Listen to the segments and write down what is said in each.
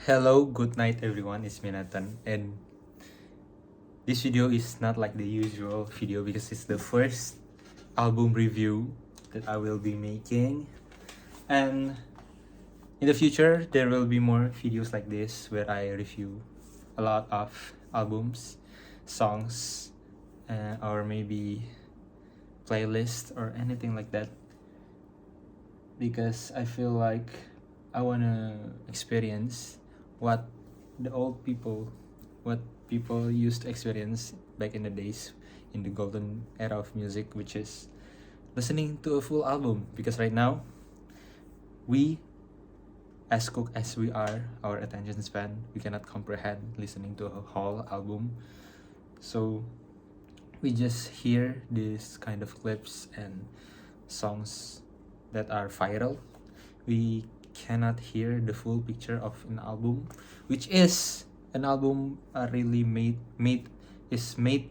Hello, good night everyone, it's me Nathan, and this video is not like the usual video because it's the first album review that I will be making, and in the future there will be more videos like this where I review a lot of albums, songs, or maybe playlist or anything like that, because I feel like I wanna experience what the old people, what people used to experience back in the days, in the golden era of music, which is listening to a full album. Because right now, we, as cooked as we are, our attention span, we cannot comprehend listening to a whole album. So we just hear these kind of clips and songs that are viral. We cannot hear the full picture of an album, which is an album really made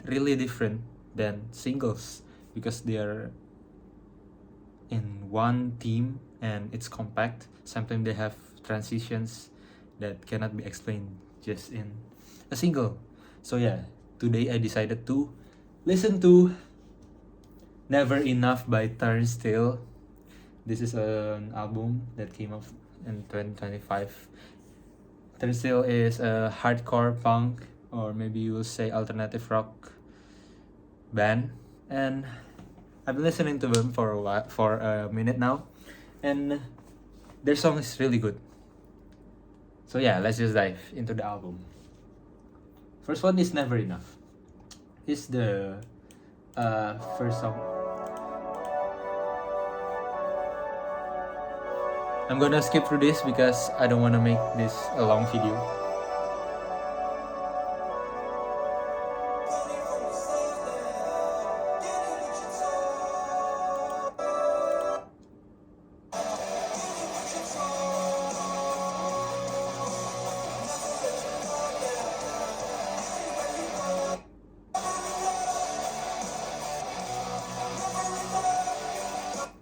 really different than singles, because they are in one theme and it's compact. Sometimes they have transitions that cannot be explained just in a single. So yeah, today I decided to listen to Never Enough by TURNSTILE. This is an album that came out in 2025. TURNSTILE is a hardcore punk, or maybe you will say alternative rock band, and I've been listening to them for a minute now, and their song is really good. So yeah, let's just dive into the album. First one is Never Enough. It's the first song. I'm gonna skip through this because I don't wanna make this a long video.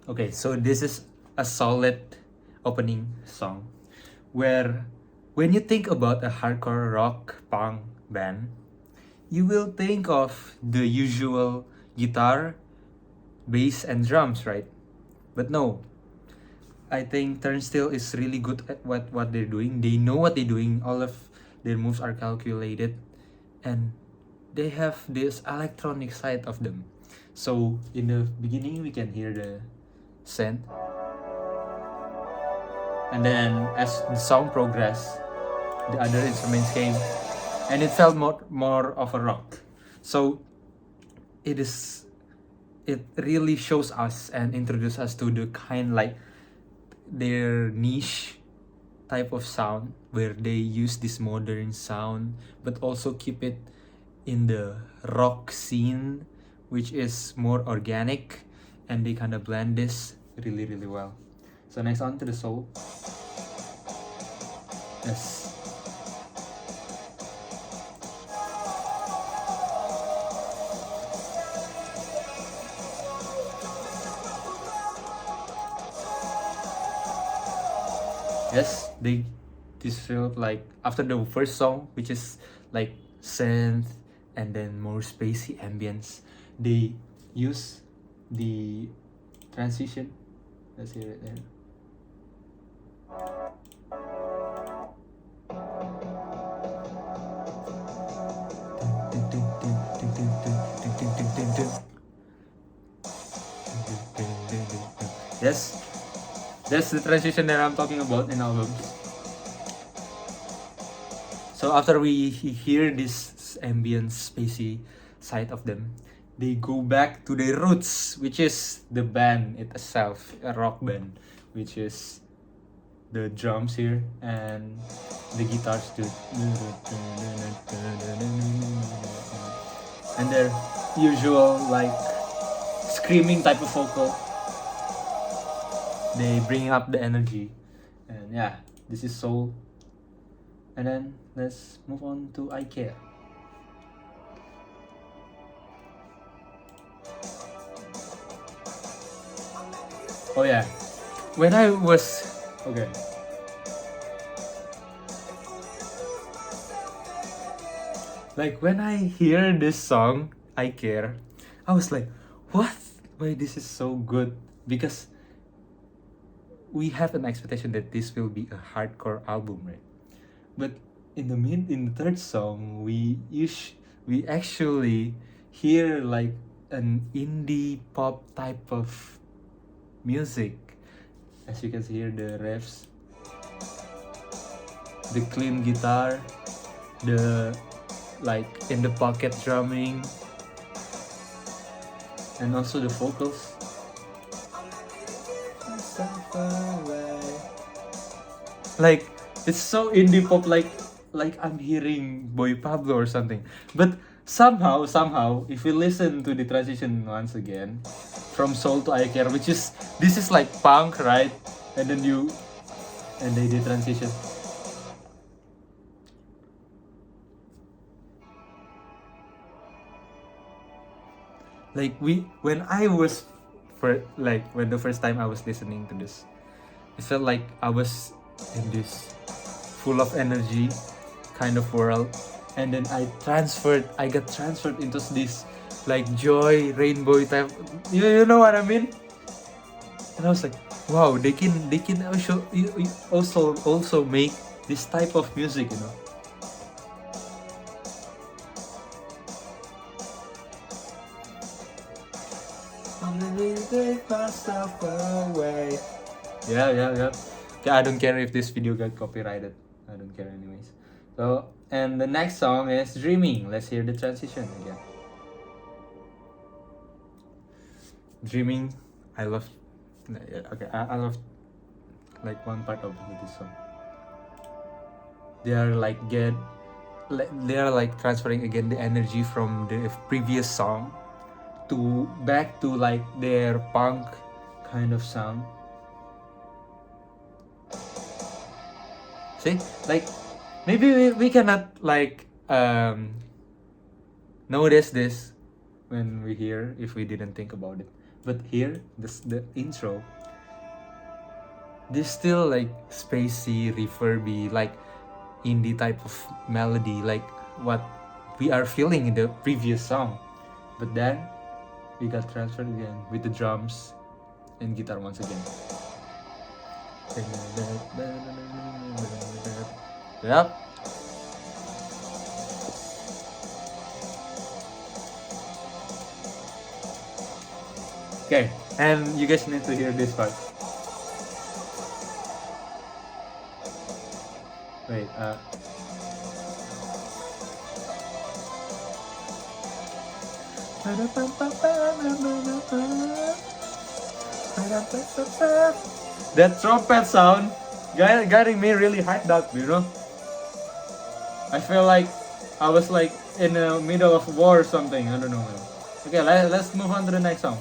Okay, so this is a solid opening song where when you think about a hardcore rock punk band, you will think of the usual guitar, bass, and drums, right? But no, I think TURNSTILE is really good at what they're doing. They know what they're doing. All of their moves are calculated, and they have this electronic side of them. So in the beginning, we can hear the synth, and then as the song progressed, the other instruments came, and it felt more of a rock. So it really shows us and introduces us to the kind, like, their niche type of sound, where they use this modern sound but also keep it in the rock scene, which is more organic, and they kind of blend this really well. So next, on to the soul. Yes. Yes, this felt like after the first song, which is like synth and then more spacey ambience, they use the transition. Let's hear it there. Yes, that's the transition that I'm talking about in albums. So after we hear this ambient, spacey side of them, they go back to their roots, which is the band itself, a rock band, which is the drums here and the guitars too, and their usual like screaming type of vocal. They bring up the energy, and yeah, this is soul. And then let's move on to I Care. Oh yeah, when I was okay, Like when I hear this song, I Care, I was like, what? Why this is so good? Because we have an expectation that this will be a hardcore album, right? But in the third song, we actually hear like an indie pop type of music. As you can hear the riffs, the clean guitar, the like in the pocket drumming, and also the vocals. Like it's so indie pop, like I'm hearing Boy Pablo or something. But somehow, if you listen to the transition once again, from Soul to I Care, which is this is like punk, right? And then they did transition. Like when I was when the first time I was listening to this, it felt like I was in this full of energy kind of world, and then I got transferred into this like joy rainbow type. You know what I mean? And I was like, wow, they can also make this type of music, you know. Take myself away. Yeah. Okay, I don't care if this video got copyrighted. I don't care anyways. So, and the next song is Dreaming. Let's hear the transition again. Dreaming, I love. Okay, I love like one part of this song. They are like they are like transferring again the energy from the previous song to back to like their punk kind of sound. See, like maybe we cannot like notice this when we hear if we didn't think about it. But here, the intro, this still like spacey, reverby, like indie type of melody, like what we are feeling in the previous song. But then we got transferred again with the drums and guitar once again. Yep. Okay, and you guys need to hear this part. Wait, that trumpet sound getting me really hyped up, you know? I feel like I was like in the middle of war or something, I don't know. Okay, let's move on to the next song.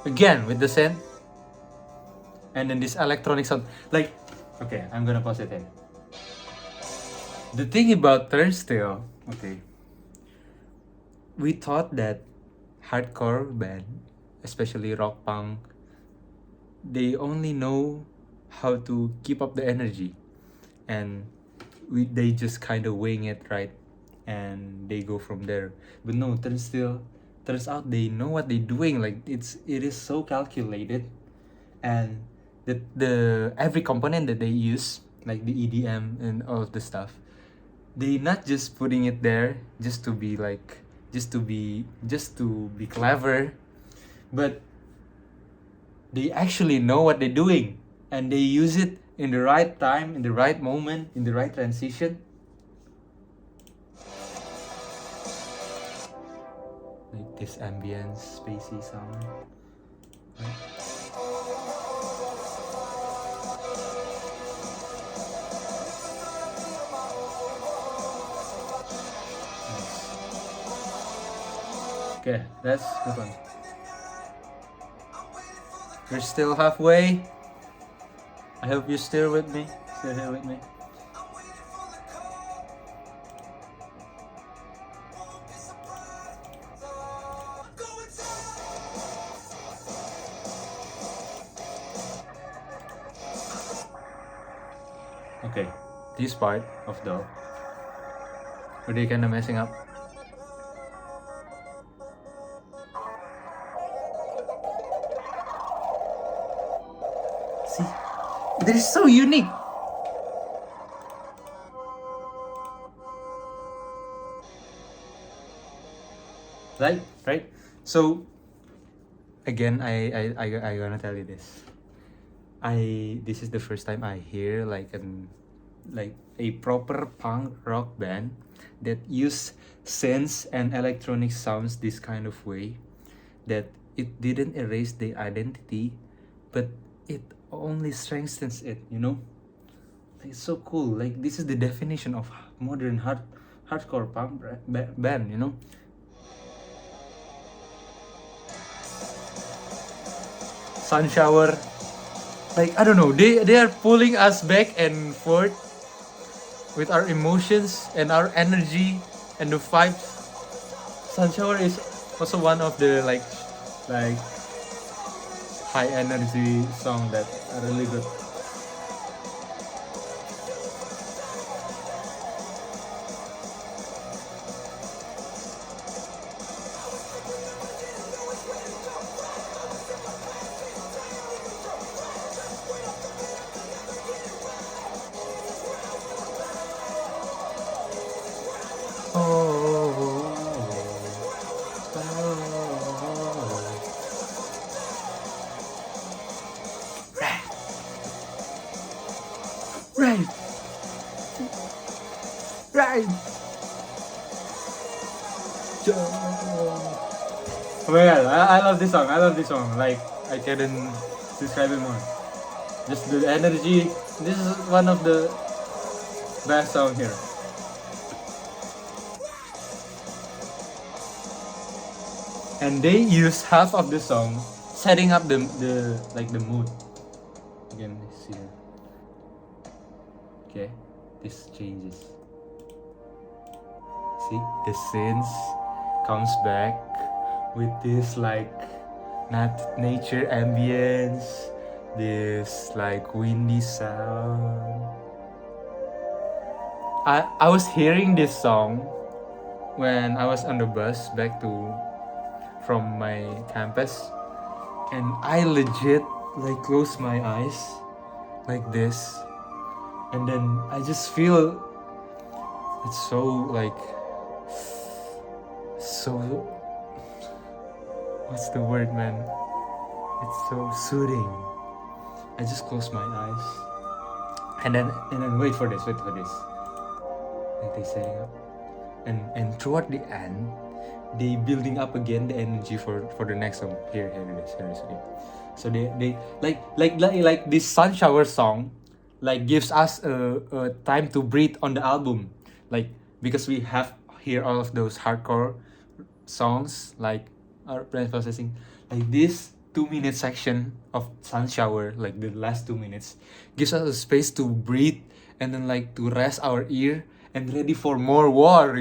Again with the synth, and then this electronic sound. Like, okay, I'm gonna pause it in. The thing about Turnstile, okay, we thought that hardcore band, especially rock punk, they only know how to keep up the energy, and they just kind of wing it, right? And they go from there. But no, turns out they know what they're doing. Like it is so calculated, and the every component that they use, like the EDM and all of the stuff, they not just putting it there just to be like just to be clever, but they actually know what they're doing, and they use it in the right time, in the right moment, in the right transition. Like this ambience, spacey sound. Right? Okay, let's move on. We're still halfway. I hope you're still with me. Still here with me. Okay, this part of the where they kind of messing up. See, it is so unique. Right. So again, I gonna tell you this. This is the first time I hear like a proper punk rock band that use synths and electronic sounds this kind of way, that it didn't erase their identity, but it only strengthens it. It's so cool. Like, this is the definition of modern hardcore punk band. Sun Shower, like, I don't know, they are pulling us back and forth with our emotions and our energy and the vibes. Sun Shower is also one of the like high energy song that are really good. Right, right. Oh my god, I love this song. I love this song. Like, I couldn't describe it more. Just the energy. This is one of the best song here. And they use half of the song setting up the mood. You can see here. Okay, this changes. See, the synth comes back with this like nature ambience, this like windy sound. I was hearing this song when I was on the bus back from my campus, and I legit like close my eyes like this, and then I just feel it's so what's the word, man? It's so soothing. I just close my eyes and then wait for this. Like they setting up, and throughout the end, they building up again the energy for the next song. Here it is. Okay. So they like this Sun Shower song, like gives us a time to breathe on the album, like because we have here all of those hardcore songs like our brain processing, like this 2 minute section of Sun Shower, like the last 2 minutes, gives us a space to breathe and then like to rest our ear and ready for more war,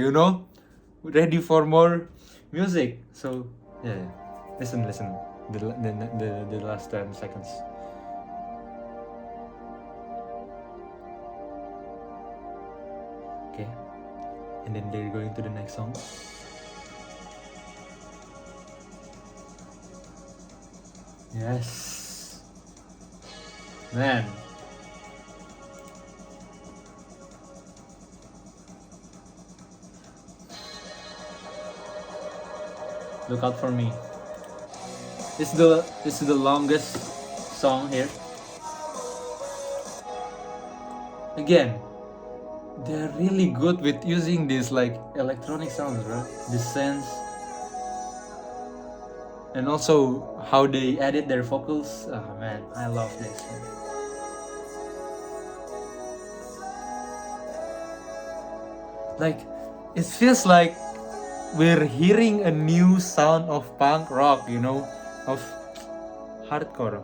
ready for more music. So yeah, listen the last 10 seconds. Okay, and then they're going to the next song. Yes, man. Look out for me. This is the longest song here. Again, they're really good with using these like electronic sounds, right? The sense, and also how they edit their vocals. Oh man, I love this. Like, it feels like we're hearing a new sound of punk rock, of hardcore.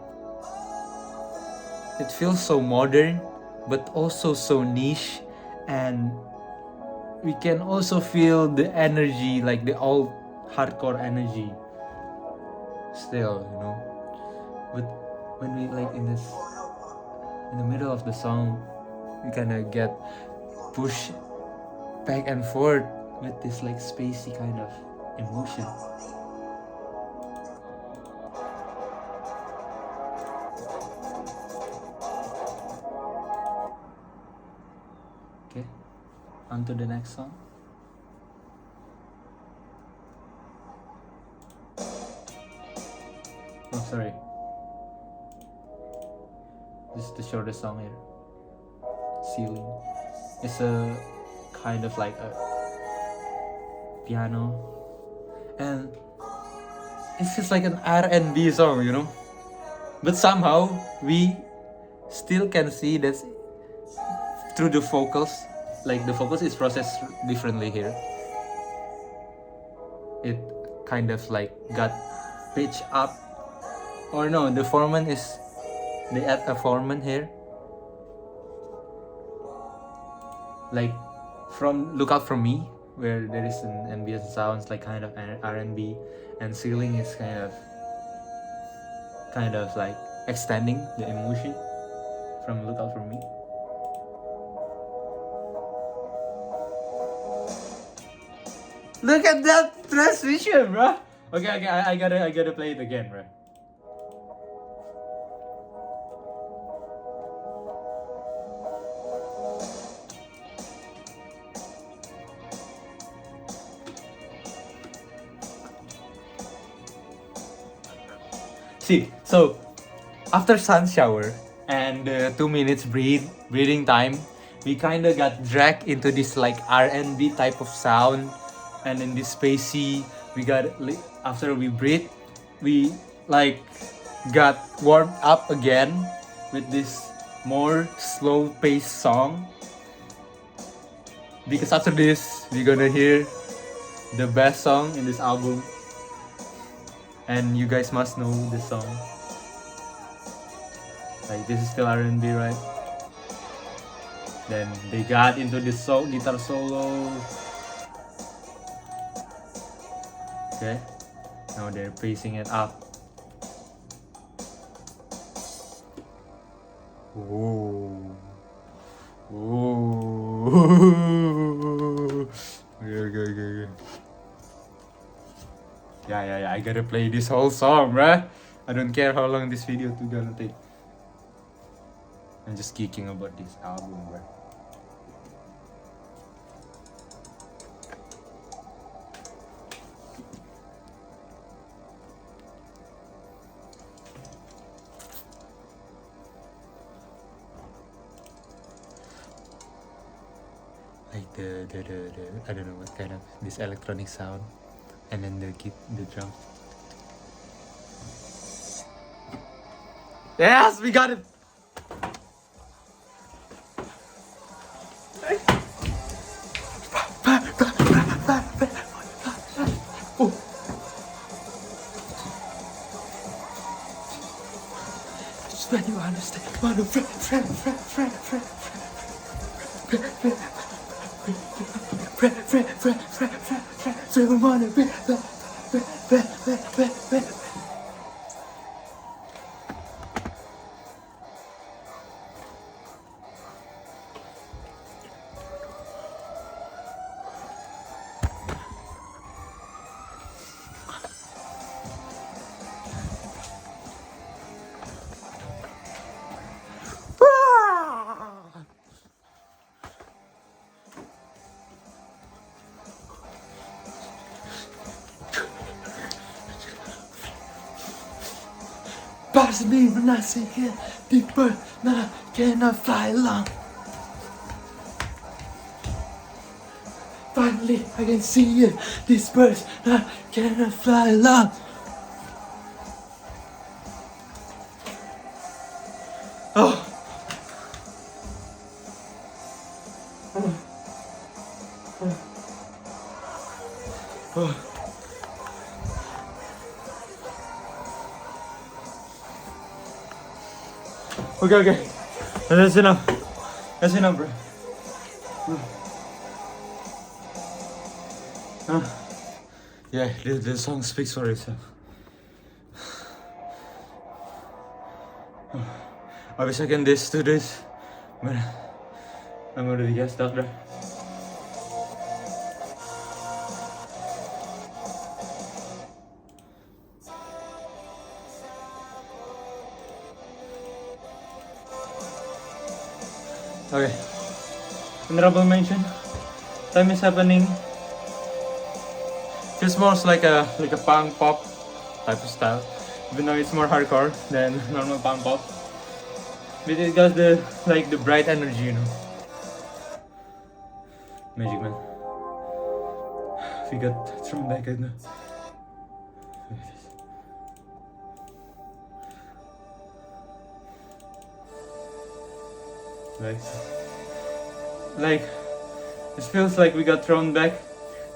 It feels so modern, but also so niche, and we can also feel the energy, like the old hardcore energy still, But when we like in the middle of the song, you kind of get pushed back and forth with this like spacey kind of emotion. Okay, on to the next song. Oh, sorry. This is the shortest song here. Ceiling. It's a kind of like a piano, and it's just like an R&B song, you know. But somehow we still can see that through the vocals, like the vocals is processed differently here. It kind of like got pitched up, or no, the foreman is, they add a foreman here, like from Look Out For Me, where there is an ambient sounds like kind of R&B, and Ceiling is kind of like extending the emotion from Look Out For Me. Look at that transition, bro. Okay, I gotta play it again, bro. See, so after sun shower and 2 minutes breathing time, we kind of got dragged into this like R&B type of sound, and in this spacey, we got, after we breathe, we like got warmed up again with this more slow paced song. Because after this, we're gonna hear the best song in this album. And you guys must know this song. Like, this is still R&B, right? Then they got into this guitar solo. Okay, now they're pacing it up. Ooh. Ooh. Okay. Yeah, I gotta play this whole song, bruh. I don't care how long this video is gonna take. I'm just geeking about this album, bruh. Like the I don't know what kind of this electronic sound, and then the drum. Yes, we got it. Just when you understand, Pass me when I say it, deeper, now cannot fly along. Finally, I can see it, this birds, now cannot fly along. Oh. Okay. That's enough. That's enough, bro. Yeah, the song speaks for itself. I wish I can do this, but I'm already get stuck there. Okay. Honorable mention. Time is happening. Feels more like a punk pop type of style, even though it's more hardcore than normal punk pop. But it got the the bright energy, you know. Magic man. We got thrown back at the. Like it feels like we got thrown back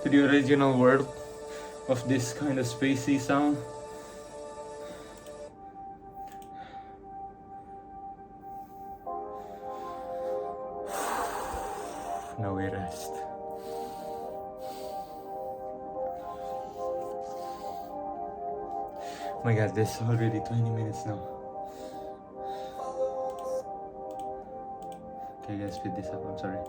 to the original world of this kind of spacey sound. Now we rest. Oh my god, this is already 20 minutes now. Okay guys, speed this up, I'm sorry.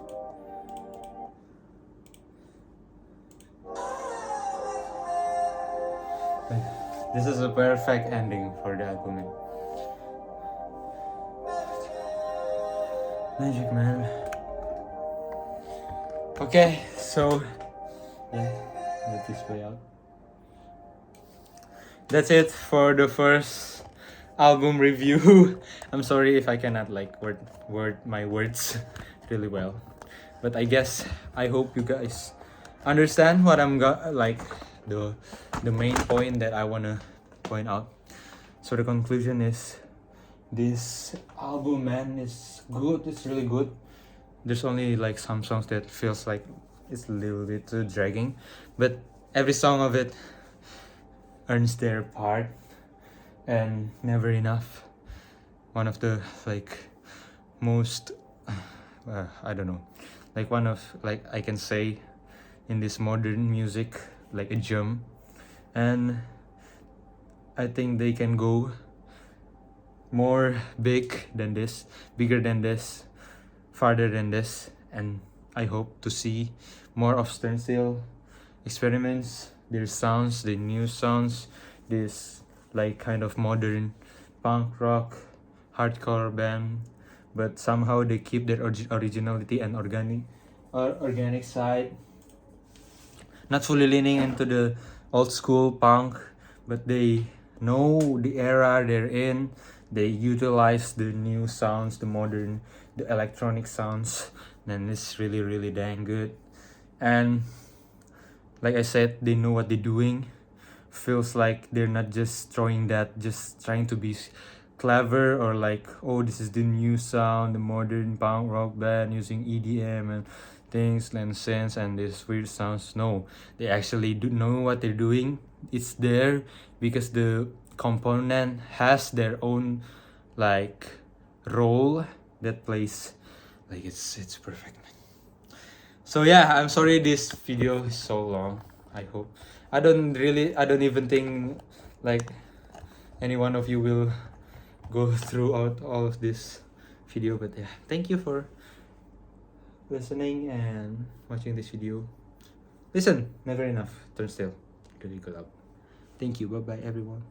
This is a perfect ending for the album. Magic man. Okay, so yeah, let this play out. That's it for the first album review. I'm sorry if I cannot word my words really well, but I hope you guys understand what I'm the main point that I wanna point out. So the conclusion is this album, man, is good. It's really good. There's only some songs that feels like it's a little bit too dragging, but every song of it earns their part and never enough. One of the most I don't know, one of I can say in this modern music a gem, and I think they can go more bigger than this, farther than this, and I hope to see more of TURNSTILE experiments, their sounds, the new sounds, this kind of modern punk rock, hardcore band, but somehow they keep their originality and organic side, not fully leaning into the old school punk, but they know the era they're in. They utilize the new sounds, the modern, the electronic sounds, and it's really, really dang good. And like I said, they know what they're doing. Feels like they're not just just trying to be clever or oh, this is the new sound, the modern punk rock band using EDM and things and synths and these weird sounds. No, they actually do know what they're doing. It's there because the component has their own role that plays it's perfect, man. So yeah, I'm sorry this video is so long. I hope I don't even think any one of you will go throughout all of this video, but yeah, thank you for listening and watching this video. Listen, never enough. TURNSTILE, really good up. Thank you. Bye bye everyone.